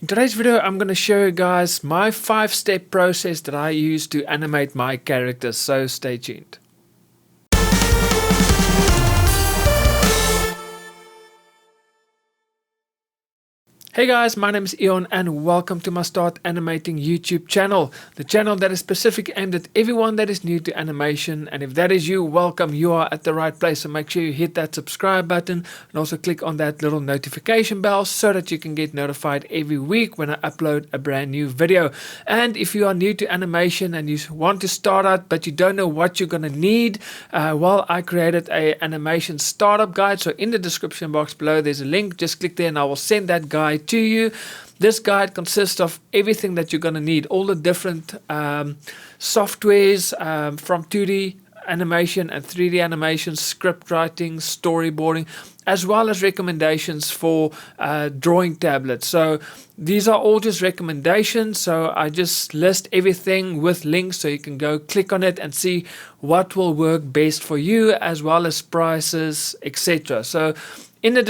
In today's video, I'm going to show you guys my 5-step process that I use to animate my characters, so stay tuned. Hey guys, my name is Eon and welcome to my Start Animating YouTube channel. The channel that is specifically aimed at everyone that is new to animation, and if that is you, welcome, you are at the right place. So make sure you hit that subscribe button and also click on that little notification bell so that you can get notified every week when I upload a brand new video. And if you are new to animation and you want to start out but you don't know what you're going to need, well, I created a animation startup guide. So in the description box below there's a link, just click there and I will send that guide to you. This guide consists of everything that you're going to need, all the different softwares from 2D animation and 3D animation, script writing, storyboarding, as well as recommendations for drawing tablets. So these are all just recommendations, so I just list everything with links so you can go click on it and see what will work best for you, as well as prices, etc. So in the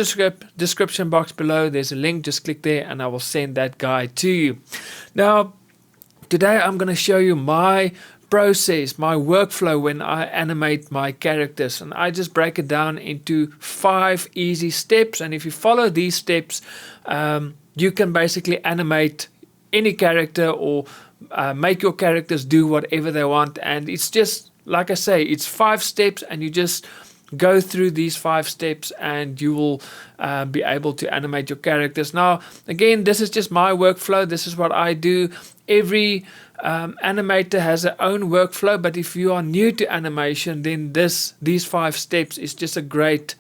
description box below, there's a link. Just click there and I will send that guide to you. Now, today I'm going to show you my process, my workflow when I animate my characters. And I just break it down into 5 easy steps. And if you follow these steps, you can basically animate any character or make your characters do whatever they want. And it's just, like I say, it's 5 steps and you just go through these 5 steps and you will be able to animate your characters. Now, again, this is just my workflow. This is what I do. Every animator has their own workflow, but if you are new to animation, then these 5 steps is just a great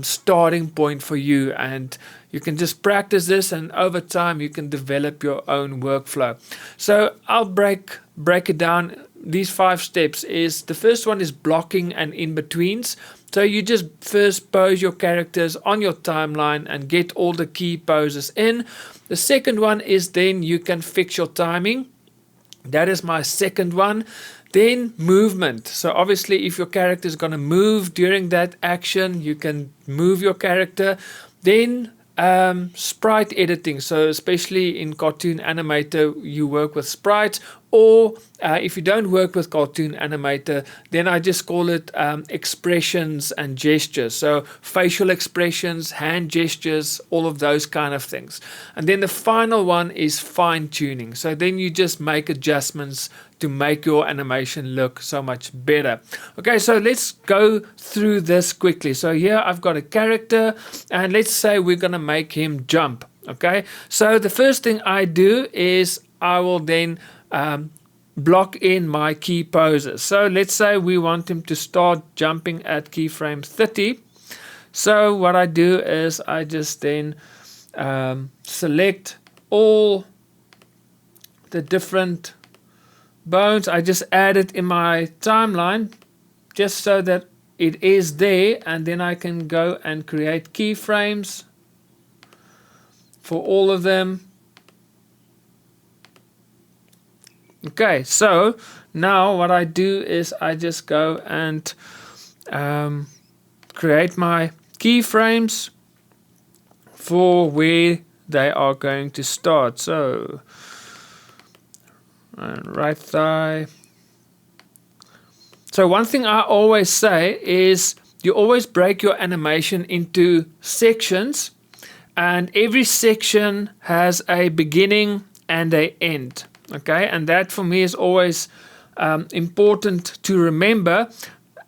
starting point for you, and you can just practice this, and over time you can develop your own workflow. So I'll break it down. These 5 steps is, the first one is blocking and in-betweens. So you just first pose your characters on your timeline and get all the key poses in. The second one is then you can fix your timing. That is my second one. Then movement. So obviously if your character is going to move during that action, you can move your character. Then sprite editing. So especially in Cartoon Animator, you work with sprites, or if you don't work with Cartoon Animator, then I just call it expressions and gestures. So facial expressions, hand gestures, all of those kind of things. And then the final one is fine tuning. So then you just make adjustments to make your animation look so much better. Okay, so let's go through this quickly. So here I've got a character, and let's say we're going to make him jump. Okay, so the first thing I do is I will then block in my key poses. So let's say we want him to start jumping at keyframe 30. So what I do is I just then select all the different bones. I just add it in my timeline just so that it is there, and then I can go and create keyframes for all of them. Okay, so now what I do is I just go and create my keyframes for where they are going to start. So right thigh. So one thing I always say is you always break your animation into sections, and every section has a beginning and an end. Okay, and that for me is always important to remember.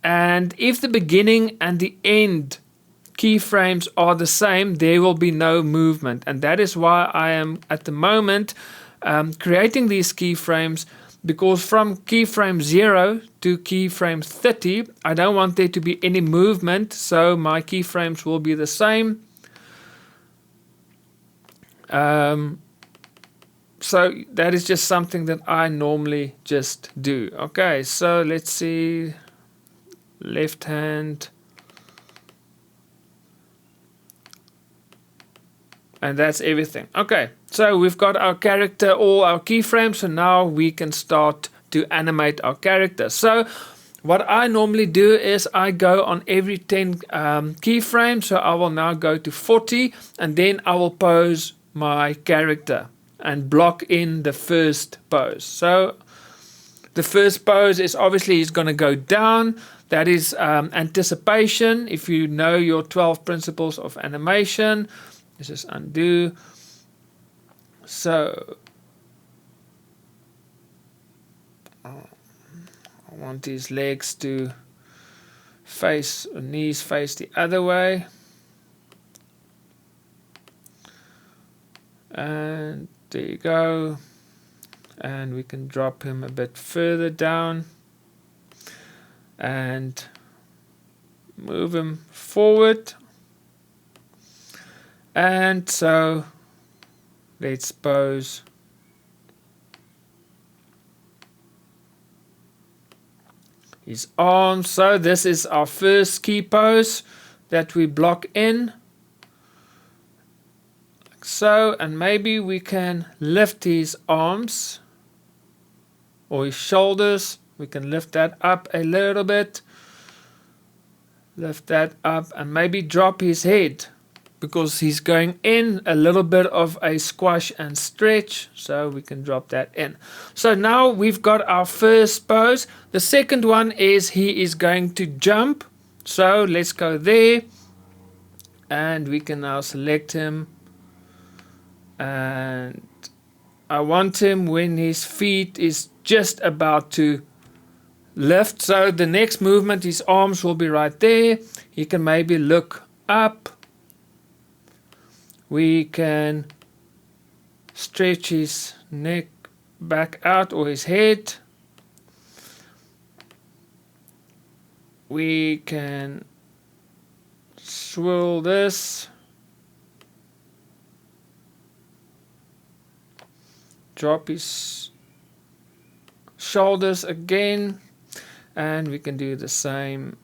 And if the beginning and the end keyframes are the same, there will be no movement. And that is why I am at the moment creating these keyframes, because from keyframe 0 to keyframe 30, I don't want there to be any movement, so my keyframes will be the same. So that is just something that I normally just do. Okay, so let's see, left hand, and that's everything. Okay, so we've got our character, all our keyframes, so now we can start to animate our character. So what I normally do is I go on every 10 keyframes, so I will now go to 40, and then I will pose my character and block in the first pose. So the first pose is obviously he's going to go down. That is anticipation. If you know your 12 principles of animation, let's just undo. So I want his legs to face, or knees face the other way. And there you go. And we can drop him a bit further down and move him forward. And so let's pose his arms. So this is our first key pose that we block in. Like so, and maybe we can lift his arms or his shoulders. We can lift that up a little bit. Lift that up and maybe drop his head because he's going in a little bit of a squash and stretch. So we can drop that in. So now we've got our first pose. The second one is he is going to jump. So let's go there. And we can now select him. And I want him when his feet is just about to lift. So the next movement, his arms will be right there. He can maybe look up. We can stretch his neck back out or his head. We can swirl this. Drop his shoulders again. And we can do the same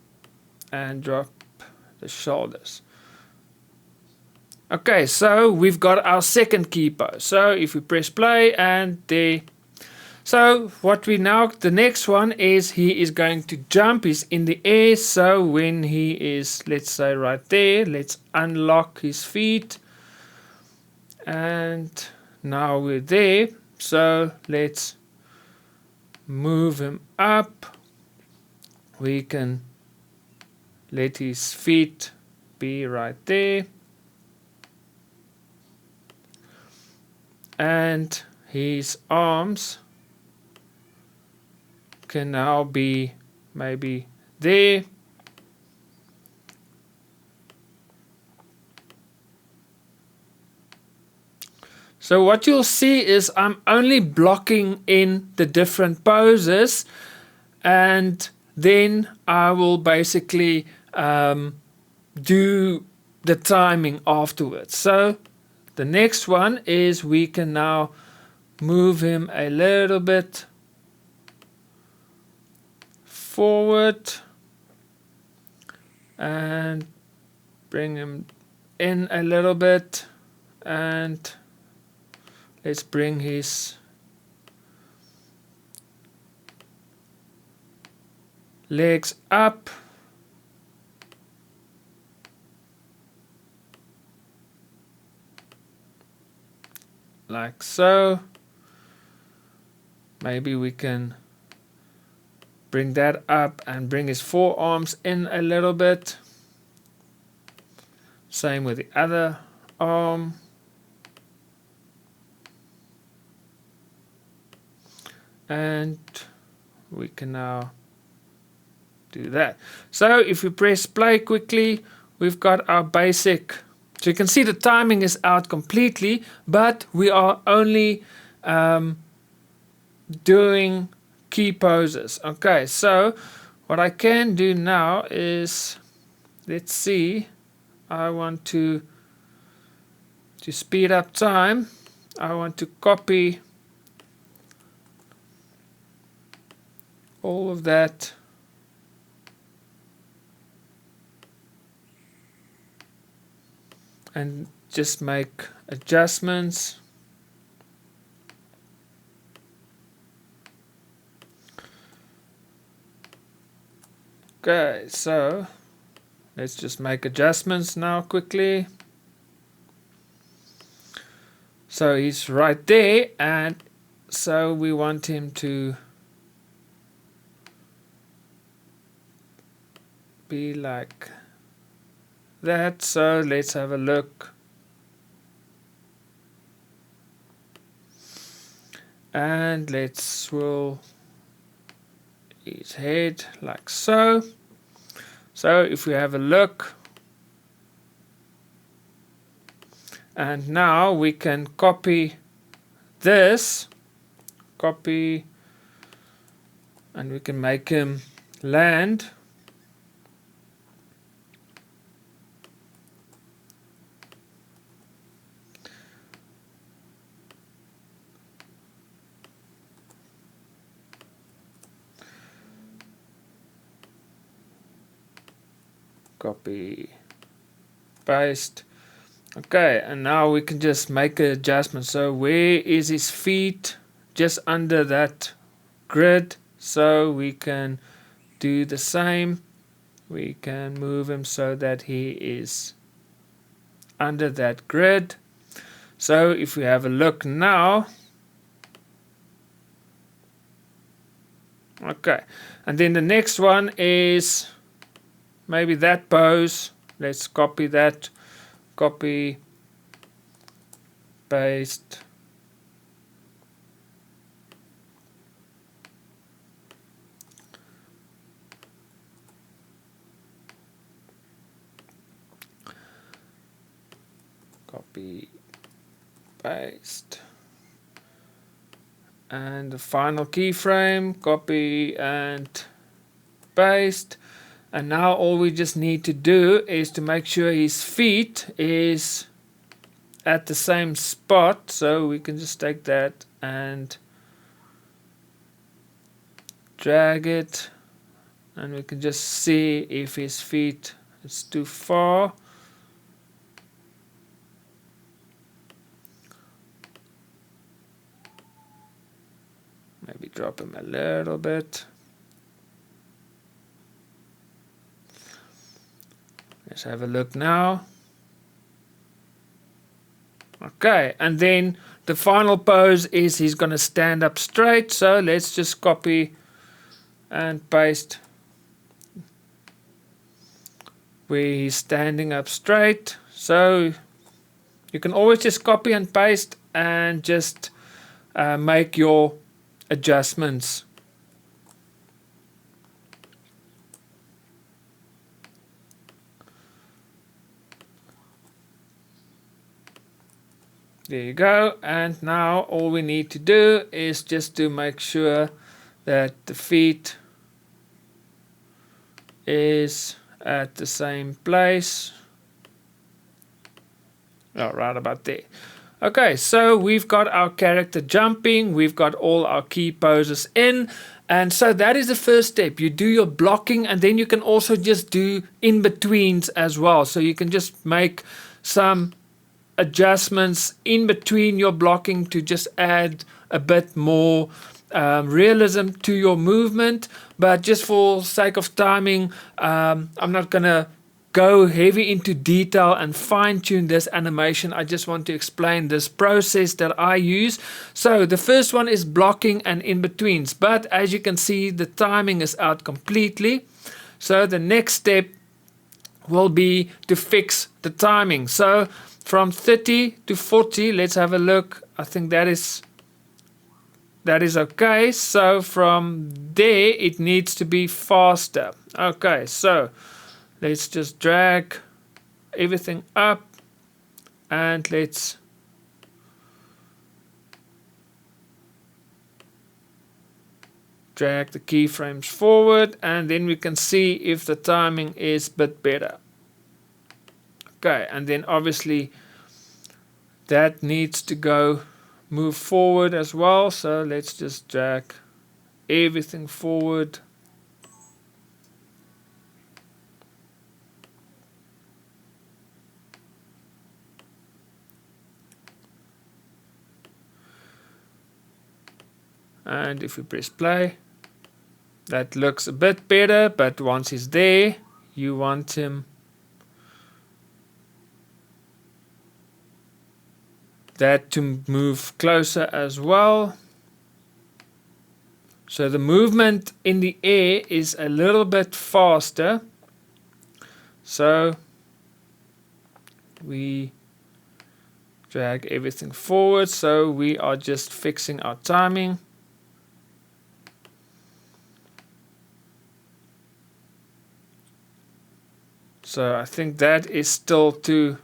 and drop the shoulders. Okay, so we've got our second key pose. So if we press play and there. So what we now, the next one is he is going to jump. He's in the air. So when he is, let's say right there, let's unlock his feet. And now we're there. So let's move him up. We can let his feet be right there. And his arms can now be maybe there. So what you'll see is I'm only blocking in the different poses, and then I will basically do the timing afterwards. So the next one is we can now move him a little bit forward and bring him in a little bit, and let's bring his legs up. Like so. Maybe we can bring that up and bring his forearms in a little bit. Same with the other arm. And we can now do that. So if we press play quickly, we've got our basic. So you can see the timing is out completely, but we are only doing key poses. Okay, so what I can do now is, let's see, I want to speed up time. I want to copy all of that and just make adjustments. Okay, so let's just make adjustments now quickly. So he's right there, and so we want him to be like that. So let's have a look. And let's swirl his head like so. So if we have a look, and now we can copy this, copy, and we can make him land. Copy, paste. Okay, and now we can just make an adjustment. So where is his feet? Just under that grid. So we can do the same. We can move him so that he is under that grid. So if we have a look now, okay, and then the next one is maybe that pose. Let's copy that, copy, paste, copy, paste, and the final keyframe, copy and paste. And now all we just need to do is to make sure his feet is at the same spot. So we can just take that and drag it, and we can just see if his feet is too far. Maybe drop him a little bit. Let's have a look now. Okay, and then the final pose is he's going to stand up straight. So let's just copy and paste where he's standing up straight. So you can always just copy and paste and just make your adjustments. There you go. And now all we need to do is just to make sure that the feet is at the same place. Oh, right about there. Okay, so we've got our character jumping, we've got all our key poses in, and so that is the first step. You do your blocking, and then you can also just do in-betweens as well. So you can just make some adjustments in between your blocking to just add a bit more realism to your movement. But just for sake of timing, I'm not gonna go heavy into detail and fine-tune this animation. I just want to explain this process that I use. So the first one is blocking and in-betweens, but as you can see, the timing is out completely. So the next step will be to fix the timing. So from 30 to 40, let's have a look. I think that is okay. So from there it needs to be faster. Okay, so let's just drag everything up, and let's drag the keyframes forward, and then we can see if the timing is a bit better. Okay, and then obviously that needs to move forward as well. So let's just drag everything forward. And if we press play, that looks a bit better, but once he's there, you want him that to move closer as well. So the movement in the air is a little bit faster. So we drag everything forward. So we are just fixing our timing. So I think that is still too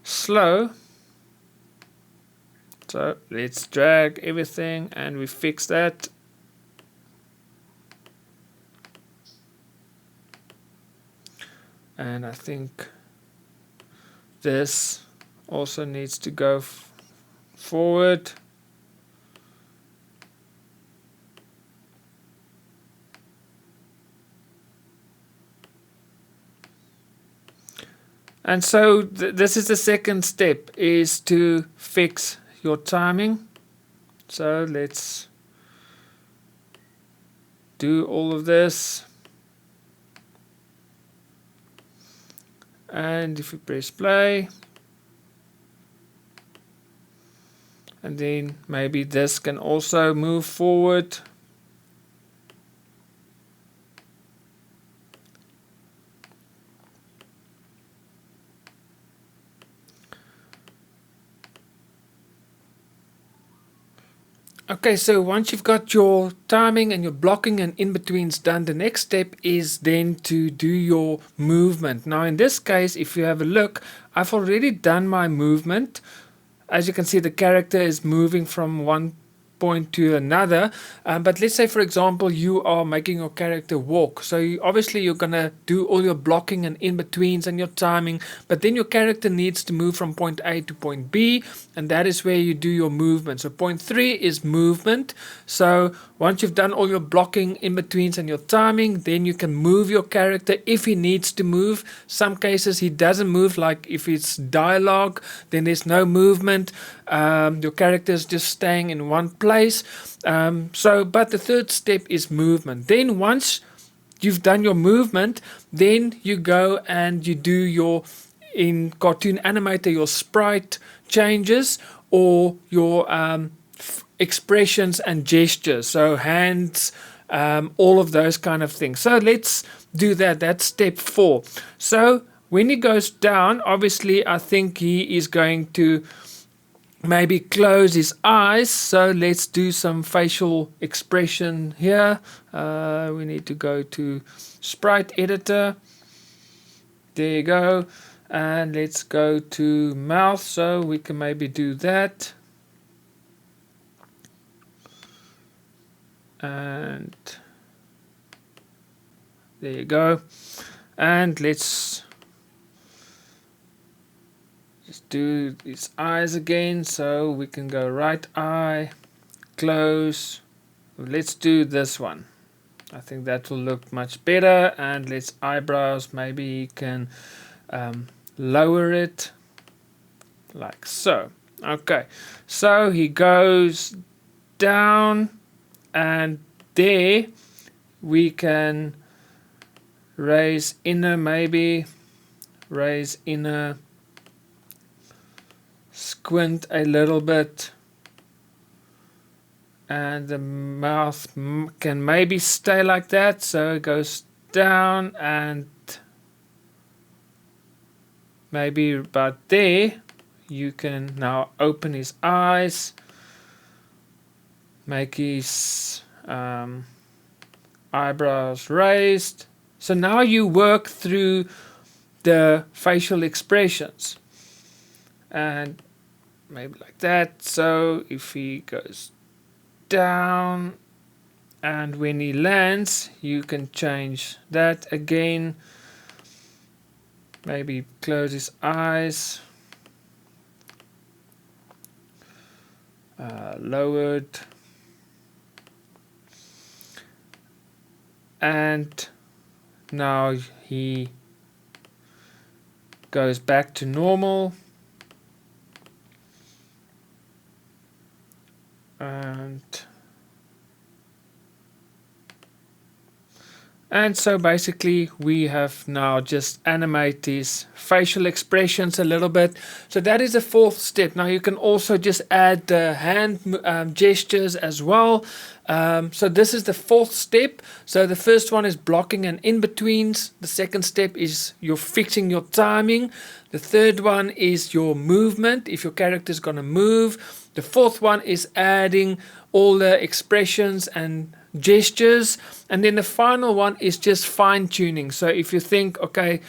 slow. So let's drag everything and we fix that. And I think this also needs to go forward. And so this is the second step, is to fix your timing. So let's do all of this. And if we press play, and then maybe this can also move forward. Okay, so once you've got your timing and your blocking and in-betweens done, the next step is then to do your movement. Now in this case, if you have a look, I've already done my movement. As you can see, the character is moving from one point to another, but let's say for example you are making your character walk, so obviously you're gonna do all your blocking and in-betweens and your timing, but then your character needs to move from point A to point B, and that is where you do your movement. So point 3 is movement. So once you've done all your blocking, in-betweens and your timing, then you can move your character if he needs to move. Some cases he doesn't move, like if it's dialogue, then there's no movement. Your character is just staying in one place. But the third step is movement. Then once you've done your movement, then you go and you do your, in Cartoon Animator, your sprite changes or your expressions and gestures, so hands, all of those kind of things. So let's do that. That's step 4. So when he goes down, obviously I think he is going to maybe close his eyes. So let's do some facial expression here. We need to go to sprite editor. There you go. And let's go to mouth, so we can maybe do that. And there you go. And let's just do his eyes again, so we can go right eye, close. Let's do this one. I think that will look much better. And let's eyebrows, maybe you can lower it like so. Okay, so he goes down, and there we can raise inner, maybe raise inner, squint a little bit, and the mouth can maybe stay like that, so it goes down and maybe about there. You can now open his eyes, make his eyebrows raised. So now you work through the facial expressions, and maybe like that. So if he goes down and when he lands, you can change that again. Maybe close his eyes, lowered, and now he goes back to normal. And so basically we have now just animate these facial expressions a little bit. So that is the fourth step. Now you can also just add the hand gestures as well. So this is the fourth step. So the first one is blocking and in-betweens. The second step is you're fixing your timing. The third one is your movement, if your character is going to move. The fourth one is adding all the expressions and gestures. And then the final one is just fine-tuning. So if you think, okay,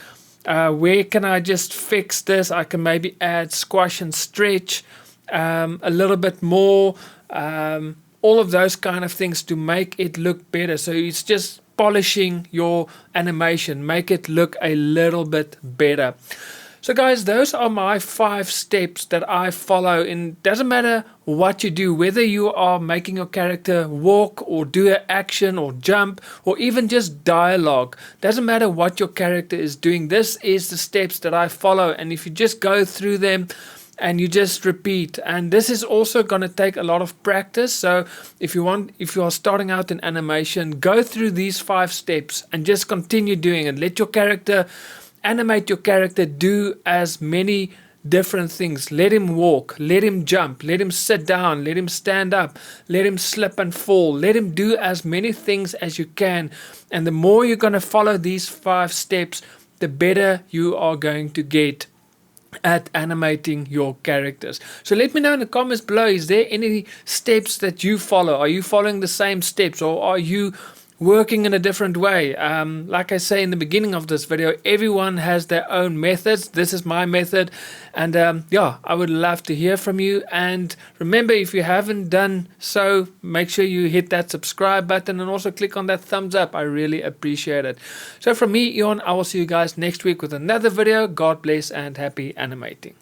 where can I just fix this? I can maybe add squash and stretch a little bit more. All of those kind of things to make it look better. So it's just polishing your animation, make it look a little bit better. So guys, those are my 5 steps that I follow. And doesn't matter what you do, whether you are making your character walk or do an action or jump or even just dialogue, doesn't matter what your character is doing. This is the steps that I follow. And if you just go through them and you just repeat, and this is also going to take a lot of practice. So if you are starting out in animation, go through these 5 steps and just continue doing it. Let your character animate, your character do as many different things. Let him walk, let him jump, let him sit down, let him stand up, let him slip and fall, let him do as many things as you can. And the more you're going to follow these 5 steps, the better you are going to get at animating your characters. So let me know in the comments below, is there any steps that you follow? Are you following the same steps, or are you working in a different way? Like I say in the beginning of this video, everyone has their own methods. This is my method, and yeah, I would love to hear from you. And remember, if you haven't done so, make sure you hit that subscribe button and also click on that thumbs up. I really appreciate it. So from me, Ion, I will see you guys next week with another video. God bless and happy animating.